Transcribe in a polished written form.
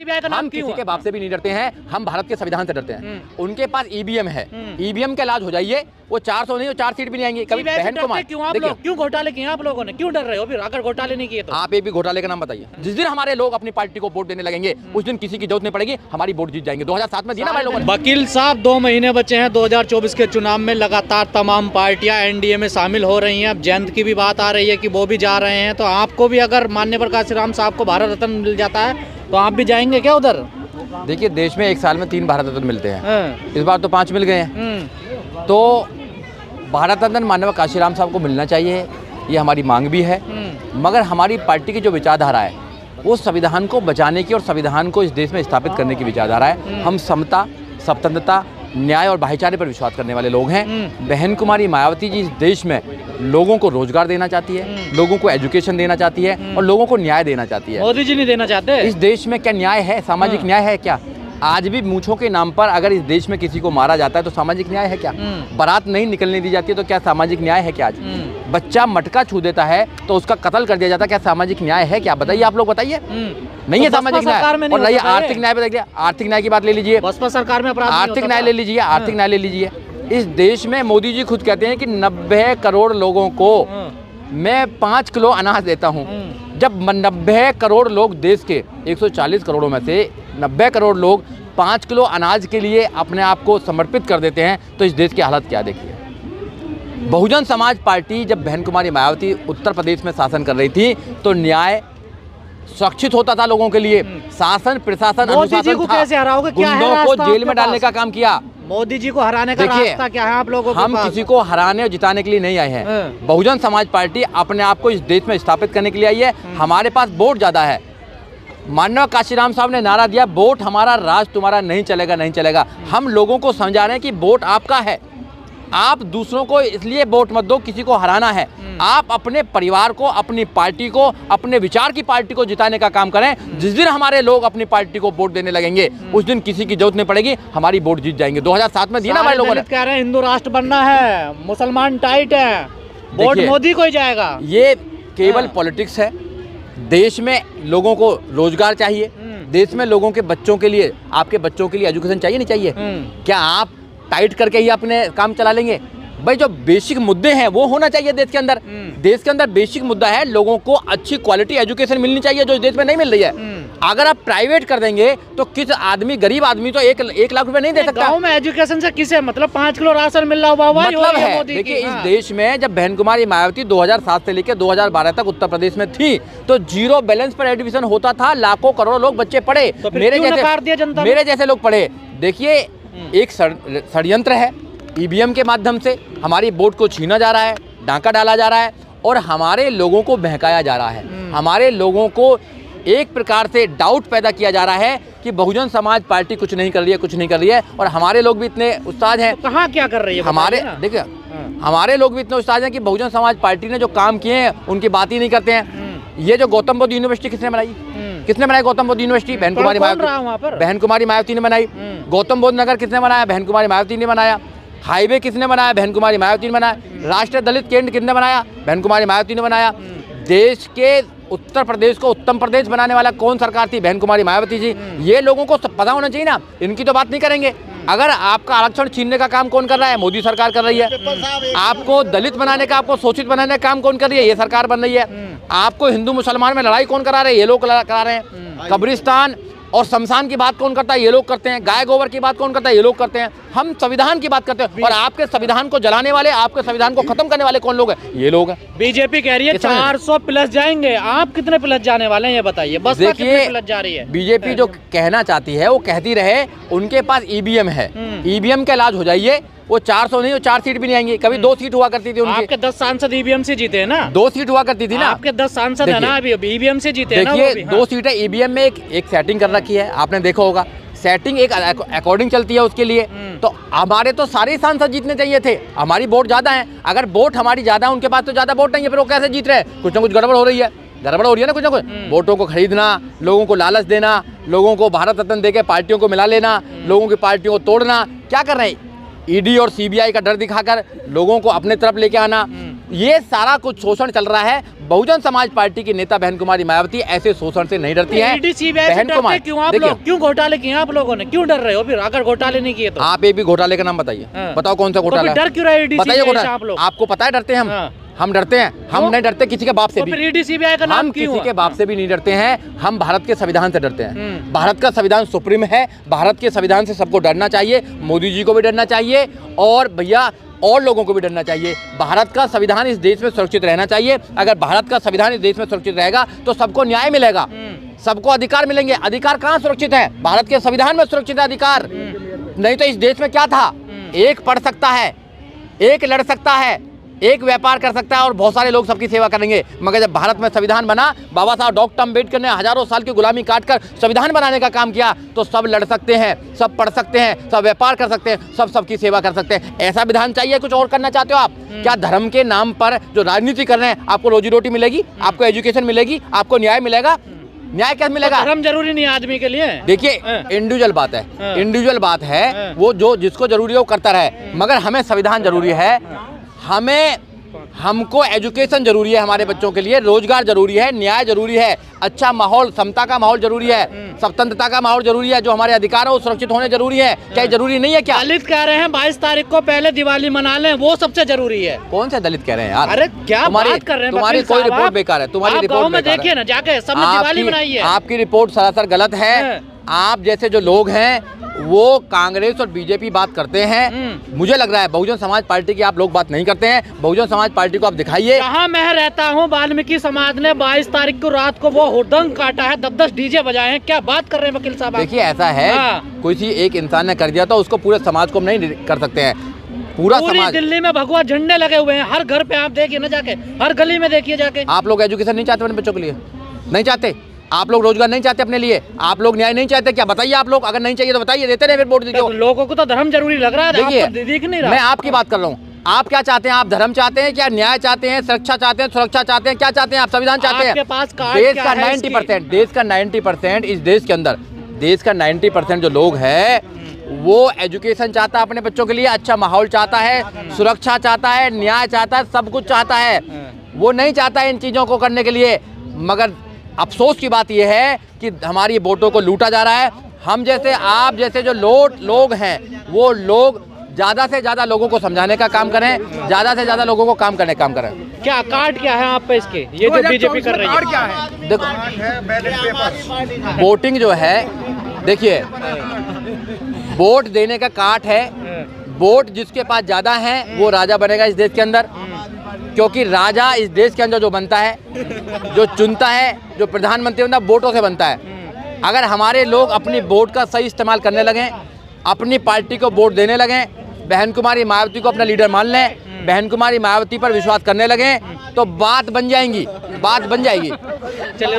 हम किसी के बाप से भी नहीं डरते हैं, हम भारत के संविधान से डरते हैं। उनके पास ईवीएम है, ईवीएम का इलाज हो जाइए, वो 400 नहीं, वो 4 सीट भी नहीं आएंगी। कभी बहन को मार क्यों घोटाले किए आप लोगों ने, क्यों डर रहे हो? फिर अगर घोटाले नहीं किए तो आप एक भी घोटाले का नाम बताइए। जिस दिन हमारे लोग अपनी पार्टी को वोट देने लगेंगे उस दिन किसी की जरूरत नहीं पड़ेगी, हमारी वोट जीत जाएंगे। 2007 में दिया ना हमारे लोगों ने। वकील साहब 2 महीने बचे हैं 2024 के चुनाव में, लगातार तमाम पार्टियां एनडीए में शामिल हो रही हैं। अब जयंत की भी बात आ रही है कि वो भी जा रहे हैं, तो आपको भी अगर माननीय प्रकाश राम साहब को भारत रत्न मिल जाता है तो आप भी जाएंगे क्या उधर? देखिए, देश में एक साल में 3 भारत रत्न मिलते हैं, इस बार तो 5 मिल गए हैं। तो भारत रत्न माननीय काशीराम साहब को मिलना चाहिए, ये हमारी मांग भी है। मगर हमारी पार्टी की जो विचारधारा है वो संविधान को बचाने की और संविधान को इस देश में स्थापित करने की विचारधारा है। हम समता, स्वतंत्रता, न्याय और भाईचारे पर विश्वास करने वाले लोग हैं। बहन कुमारी मायावती जी इस देश में लोगों को रोजगार देना चाहती है, लोगों को एजुकेशन देना चाहती है और लोगों को न्याय देना चाहती है। मोदी जी नहीं देना चाहते? इस देश में क्या न्याय है? सामाजिक न्याय है क्या? आज भी मूंछों के नाम पर अगर इस देश में किसी को मारा जाता है तो सामाजिक न्याय है क्या? बारात नहीं निकलने दी जाती है तो क्या सामाजिक न्याय है क्या? आज बच्चा मटका छू देता है तो उसका कत्ल कर दिया जाता है, क्या सामाजिक न्याय है क्या? बताइए, आप लोग बताइए। नहीं है सामाजिक न्याय। और रही आर्थिक न्याय, बताइए आर्थिक न्याय की बात ले लीजिए, बसपा सरकार में आर्थिक न्याय ले लीजिए, आर्थिक न्याय ले लीजिए। इस देश में मोदी जी खुद कहते हैं कि 90 करोड़ लोगों को मैं 5 किलो अनाज देता हूँ। जब 90 करोड़ लोग, देश के 140 करोड़ों में से 90 करोड़ लोग 5 किलो अनाज के लिए अपने आप को समर्पित कर देते हैं तो इस देश की हालत क्या? देखिए, बहुजन समाज पार्टी जब बहन कुमारी मायावती उत्तर प्रदेश में शासन कर रही थी तो न्याय सुरक्षित होता था लोगों के लिए, शासन प्रशासन अनुशासन था। कैसे हराओगे? गुंडों को जेल में डालने का काम किया। मोदी जी को हराने का रास्ता क्या है आप लोगों के हम पास? किसी को हराने और जिताने के लिए नहीं आए हैं। बहुजन समाज पार्टी अपने आप को इस देश में स्थापित करने के लिए आई है। हमारे पास वोट ज्यादा है। माननीय काशीराम साहब ने नारा दिया, वोट हमारा, राज तुम्हारा, नहीं चलेगा, नहीं चलेगा। हम लोगों को समझा रहे हैं कि वोट आपका है, आप दूसरों को इसलिए वोट मत दो, किसी को हराना है। आप अपने परिवार को, अपनी पार्टी को, अपने विचार की पार्टी को जिताने का काम करें। जिस दिन हमारे लोग अपनी पार्टी को वोट देने लगेंगे उस दिन किसी की जरूरत नहीं पड़ेगी, हमारी वोट जीत जाएंगे। 2007 में दिया ना हमारे लोगों ने। कह रहे हैं हिंदू राष्ट्र बनना है, मुसलमान टाइट है, वोट मोदी को ही जाएगा। ये केवल पॉलिटिक्स है। देश में लोगों को रोजगार चाहिए, देश में लोगों के बच्चों के लिए, आपके बच्चों के लिए एजुकेशन चाहिए, नहीं चाहिए? क्या आप टाइट करके ही अपने काम चला लेंगे? भाई, जो बेसिक मुद्दे हैं वो होना चाहिए देश के अंदर। देश के अंदर बेसिक मुद्दा है, लोगों को अच्छी क्वालिटी एजुकेशन मिलनी चाहिए जो इस देश में नहीं मिल रही है। अगर आप प्राइवेट कर देंगे तो किस आदमी, गरीब आदमी तो 1 लाख रुपए नहीं दे सकता। गांव में एजुकेशन से किसे मतलब? 5 किलो राशन मिल रहा हुआ मतलब है। देखिए, इस देश में जब बहन कुमारी मायावती 2007 से लेकर 2012 तक उत्तर प्रदेश में थी तो 0 बैलेंस पर एडमिशन होता था, लाखों करोड़ों लोग बच्चे पढ़े, तो मेरे जैसे लोग पढ़े। देखिए, एक षड्यंत्र है, ईवीएम के माध्यम से हमारी वोट को छीना जा रहा है, डांका डाला जा रहा है और हमारे लोगों को बहकाया जा रहा है। हमारे लोगों को एक प्रकार से डाउट पैदा किया जा रहा है कि बहुजन समाज पार्टी कुछ नहीं कर रही है, कुछ नहीं कर रही है। और हमारे लोग भी इतने उस्ताद हैं। तो कहाँ क्या कर रही है हमारे? देखिए, हमारे लोग भी इतने उस्ताद हैं कि बहुजन समाज पार्टी ने जो काम किए हैं उनकी बात ही नहीं करते हैं। ये जो गौतम बुद्ध यूनिवर्सिटी किसने बनाई? किसने बनाई गौतम बुद्ध यूनिवर्सिटी? बहन कुमारी मायावती। बहन कुमारी मायावती ने बनाई। गौतम बुद्ध नगर किसने बनाया? बहन कुमारी मायावती ने बनाया। हाईवे किसने बनाया? बहन कुमारी मायावती ने बनाया। राष्ट्रीय दलित केंद्र किसने बनाया? बहन कुमारी मायावती ने बनाया। देश के उत्तर प्रदेश को उत्तम प्रदेश बनाने वाला कौन सरकार थी? बहन कुमारी मायावती जी। ये लोगों को पता होना चाहिए ना, इनकी तो बात नहीं करेंगे। अगर आपका आरक्षण छीनने का काम कौन कर रहा है? मोदी सरकार कर रही है। आपको दलित बनाने का, आपको शोषित बनाने का काम कौन कर रही है? ये सरकार बन रही है। आपको हिंदू मुसलमान में लड़ाई कौन करा रहे हैं? ये लोग करा रहे हैं। कब्रिस्तान और शमशान की बात कौन करता है? ये लोग करते हैं। गाय गोबर की बात कौन करता है? ये लोग करते हैं। हम संविधान की बात करते हैं और आपके संविधान को जलाने वाले, आपके संविधान को खत्म करने वाले कौन लोग हैं? ये लोग हैं। बीजेपी कह रही है 400 प्लस जाएंगे, आप कितने प्लस जाने वाले हैं ये बताइए। बस कितने प्लस जा रही है? बीजेपी जो कहना चाहती है वो कहती रहे, उनके पास ईवीएम है, ईवीएम का इलाज हो जाइए, वो 400 नहीं, वो 4 सीट भी नहीं आएंगी। कभी 2 सीट हुआ करती थी उनकी। आपके 10 सांसद ईवीएम से जीते हैं ना? 2 सीट हुआ करती थी ना। आपके 10 सांसद है ना, अभी ईवीएम से जीते हैं ना। देखिए, 2 सीटें ईवीएम में एक सेटिंग कर रखी है, आपने देखा होगा। सेटिंग एक अकॉर्डिंग चलती है उसके लिए। तो हमारे तो सारे सांसद जीतने चाहिए थे, हमारी वोट ज्यादा है। अगर वोट हमारी ज्यादा है, उनके पास तो ज्यादा वोट नहीं है, फिर वो कैसे जीत रहे हैं? कुछ ना कुछ गड़बड़ हो रही है, ना कुछ ना कुछ। वोटों को खरीदना, लोगों को लालच देना, लोगों को भारत रत्न देके पार्टियों को मिला लेना, लोगों की पार्टियों को तोड़ना, क्या कर रहे हैं? ईडी और सीबीआई का डर दिखाकर लोगों को अपने तरफ लेके आना, ये सारा कुछ शोषण चल रहा है। बहुजन समाज पार्टी की नेता बहन कुमारी मायावती ऐसे शोषण से नहीं डरती है। बहन कुमारी क्यों घोटाले किए आप लोगों ने, क्यों डर रहे हो फिर? अगर घोटाले नहीं किए तो आप एक भी घोटाले का नाम बताइए, बताओ कौन सा घोटाला? डर क्यों रहे? बताइए घोटाला। आपको पता है डरते हैं हम डरते हैं? हम नहीं डरते किसी के बाप से भी। हम किसी के बाप से भी नहीं डरते हैं। हम भारत के संविधान से डरते हैं। भारत का संविधान सुप्रीम है। भारत के संविधान से सबको डरना चाहिए। मोदी जी को भी डरना चाहिए और भैया और लोगों को भी डरना चाहिए। भारत का संविधान इस देश में सुरक्षित रहना चाहिए। अगर भारत का संविधान इस देश में सुरक्षित रहेगा तो सबको न्याय मिलेगा, सबको अधिकार मिलेंगे। अधिकार कहाँ सुरक्षित है? भारत के संविधान में सुरक्षित है अधिकार। नहीं तो इस देश में क्या था? एक पढ़ सकता है, एक लड़ सकता है, एक व्यापार कर सकता है और बहुत सारे लोग सबकी सेवा करेंगे। मगर जब भारत में संविधान बना, बाबा साहब डॉक्टर अम्बेडकर ने हजारों साल की गुलामी काटकर संविधान बनाने का काम किया, तो सब लड़ सकते हैं, सब पढ़ सकते हैं, सब व्यापार कर सकते हैं, सब सबकी सेवा कर सकते हैं। ऐसा विधान चाहिए? कुछ और करना चाहते हो आप? क्या धर्म के नाम पर जो राजनीति कर रहे हैं, आपको रोजी रोटी मिलेगी, आपको एजुकेशन मिलेगी, आपको न्याय मिलेगा? न्याय क्या मिलेगा? धर्म जरूरी नहीं आदमी के लिए। देखिए इंडिविजुअल बात है, इंडिविजुअल बात है, वो जो जिसको जरूरी है वो करता रहे। मगर हमें संविधान जरूरी है, हमको एजुकेशन जरूरी है, हमारे बच्चों के लिए रोजगार जरूरी है, न्याय जरूरी है, अच्छा माहौल, समता का माहौल जरूरी है, स्वतंत्रता का माहौल जरूरी है, जो हमारे अधिकार है वो सुरक्षित होने जरूरी है। क्या जरूरी नहीं है क्या? दलित कह रहे हैं 22 तारीख को पहले दिवाली मना लें, वो सबसे जरूरी है। कौन से दलित कह रहे हैं यार? अरे क्या बात कर रहे हैं? तुम्हारी कोई रिपोर्ट बेकार है, तुम्हारी रिपोर्ट में देखिए ना जाके, सबने दिवाली मनाई है। आपकी रिपोर्ट सरासर गलत है। आप जैसे जो लोग हैं वो कांग्रेस और बीजेपी बात करते हैं। मुझे लग रहा है बहुजन समाज पार्टी की आप लोग बात नहीं करते हैं। बहुजन समाज पार्टी को आप दिखाइए। जहाँ मैं रहता हूँ वाल्मीकि समाज ने 22 तारीख को रात को वो हुड़दंग काटा है, 10-10 डीजे बजाए हैं। क्या बात कर रहे हैं वकील साहब? देखिए ऐसा है, कोई एक इंसान ने कर दिया तो उसको पूरे समाज को हम नहीं कर सकते हैं। पूरा समाज। दिल्ली में भगवा झंडे लगे हुए हैं हर घर पे, आप देखिए ना जाके, हर गली में देखिए जाके। आप लोग एजुकेशन नहीं चाहते अपने बच्चों के लिए? नहीं चाहते? आप लोग रोजगार नहीं चाहते अपने लिए? आप लोग न्याय नहीं चाहते? क्या बताइए आप लोग, अगर नहीं चाहिए तो बताइए, देते नहीं फिर वोट दीजिए। लोगों को तो धर्म जरूरी लग रहा है। देखिए दिख नहीं रहा। मैं आपकी बात कर रहा हूँ। आप क्या चाहते हैं? आप धर्म चाहते हैं क्या? न्याय चाहते हैं? सुरक्षा चाहते हैं? सुरक्षा चाहते हैं? क्या चाहते हैं आप? संविधान चाहते हैं? देश का 90%, देश का 90% इस देश के अंदर, देश का 90% जो लोग हैं वो एजुकेशन चाहता है अपने बच्चों के लिए, अच्छा माहौल चाहता है, सुरक्षा चाहता है, न्याय चाहता है, सब कुछ चाहता है। वो नहीं चाहता है इन चीज़ों को करने के लिए। मगर अफसोस की बात यह है कि हमारी वोटों को लूटा जा रहा है। हम जैसे, आप जैसे जो लोग हैं वो लोग ज़्यादा से ज़्यादा लोगों को समझाने का काम करें, ज़्यादा से ज़्यादा लोगों को काम करने का काम करें। क्या कार्ड क्या है आप पे इसके? ये जो बीजेपी कर रही है क्या है? देखो वोटिंग जो है, देखिए वोट देने का कार्ड है। वोट जिसके पास ज़्यादा है वो राजा बनेगा इस देश के अंदर, क्योंकि राजा इस देश के अंदर जो बनता है, जो चुनता है, जो प्रधानमंत्री बनता है, वोटों से बनता है। अगर हमारे लोग अपनी वोट का सही इस्तेमाल करने लगें, अपनी पार्टी को वोट देने लगें, बहन कुमारी मायावती को अपना लीडर मान लें, बहन कुमारी मायावती पर विश्वास करने लगें, तो बात बन जाएगी, बात बन जाएगी। चलिए